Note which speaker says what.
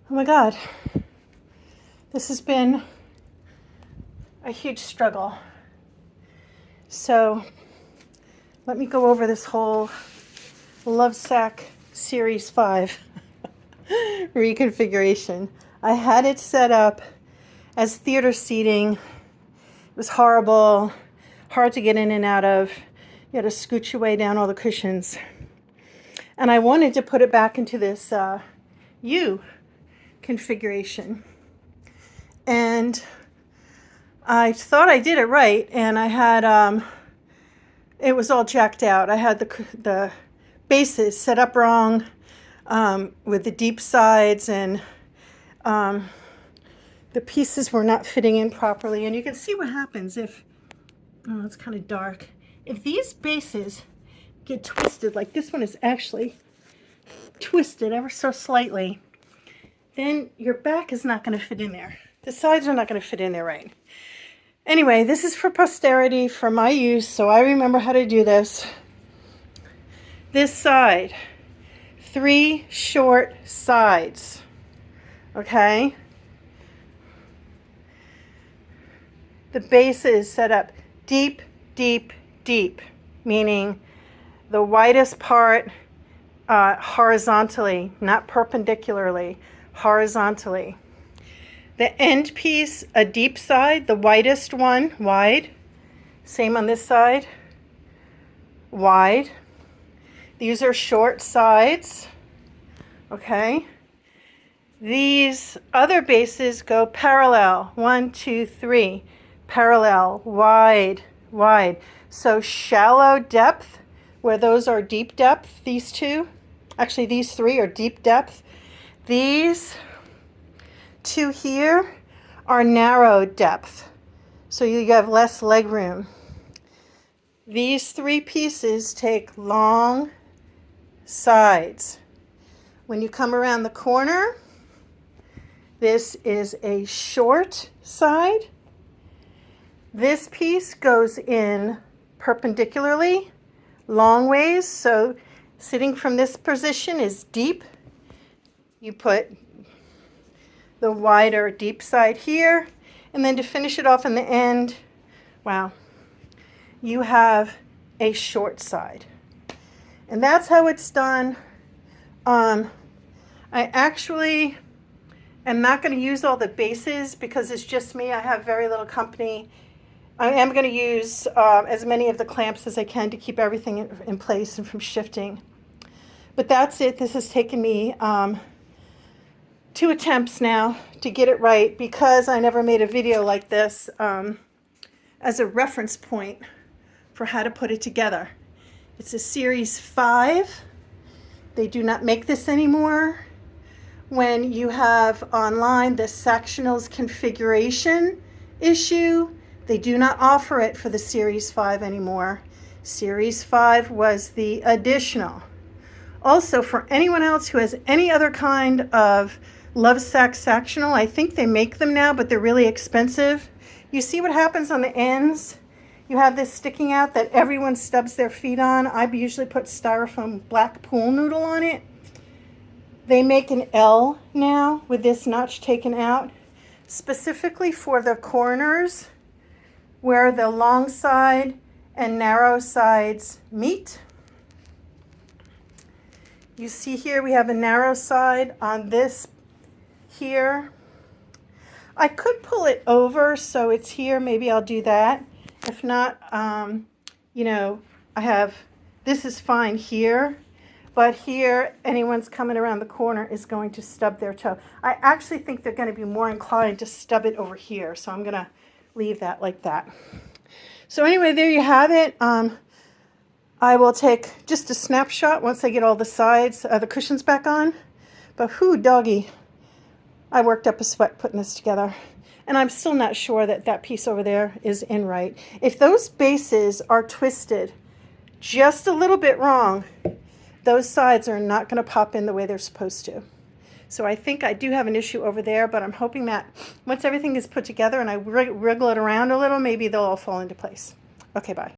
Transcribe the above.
Speaker 1: Oh my God, this has been a huge struggle. So let me go over this whole LoveSac Series 5 reconfiguration. I had it set up as theater seating. It was horrible, hard to get in and out of. You had to scooch your way down all the cushions. And I wanted to put it back into this U configuration. And I thought I did it right, and I had, it was all jacked out. I had the bases set up wrong with the deep sides, and the pieces were not fitting in properly. And you can see what happens if, oh, it's kind of dark. If these bases get twisted, like this one is actually twisted ever so slightly, then your back is not going to fit in there. The sides are not going to fit in there right. Anyway, this is for posterity, for my use, so I remember how to do this. This side, 3 short sides, okay? The base is set up deep, deep, deep, meaning the widest part horizontally, not perpendicularly, horizontally. The end piece, a deep side, the widest one, wide. Same on this side, wide. These are short sides, okay? These other bases go parallel, 1, 2, 3, parallel, wide, wide. So shallow depth, where those are deep depth, these two, actually these 3 are deep depth. These 2 here are narrow depth, so you have less leg room. These 3 pieces take long sides. When you come around the corner, this is a short side. This piece goes in perpendicularly, long ways, so sitting from this position is deep. You put the wider deep side here, and then to finish it off in the end, wow, you have a short side. And that's how it's done. I actually am not going to use all the bases because it's just me. I have very little company. I am going to use as many of the clamps as I can to keep everything in place and from shifting. But that's it. This has taken me 2 attempts now to get it right because I never made a video like this as a reference point for how to put it together. It's a Series 5. They do not make this anymore. When you have online the Sactionals configuration issue, they do not offer it for the Series 5 anymore. Series 5 was the additional. Also, for anyone else who has any other kind of LoveSac Sactional, I think they make them now, but they're really expensive. You see what happens on the ends? You have this sticking out that everyone stubs their feet on. I usually put styrofoam black pool noodle on it. They make an L now with this notch taken out, specifically for the corners where the long side and narrow sides meet. You see here we have a narrow side on this here. I could pull it over so it's here. Maybe I'll do that. If not, you know, this is fine here, but here, anyone's coming around the corner is going to stub their toe. I actually think they're going to be more inclined to stub it over here, so I'm going to leave that like that. So anyway, there you have it. I will take just a snapshot once I get all the sides, the cushions back on. But whoo, doggy, I worked up a sweat putting this together. And I'm still not sure that that piece over there is in right. If those bases are twisted just a little bit wrong, those sides are not going to pop in the way they're supposed to. So I think I do have an issue over there, but I'm hoping that once everything is put together and I wriggle it around a little, maybe they'll all fall into place. Okay, bye.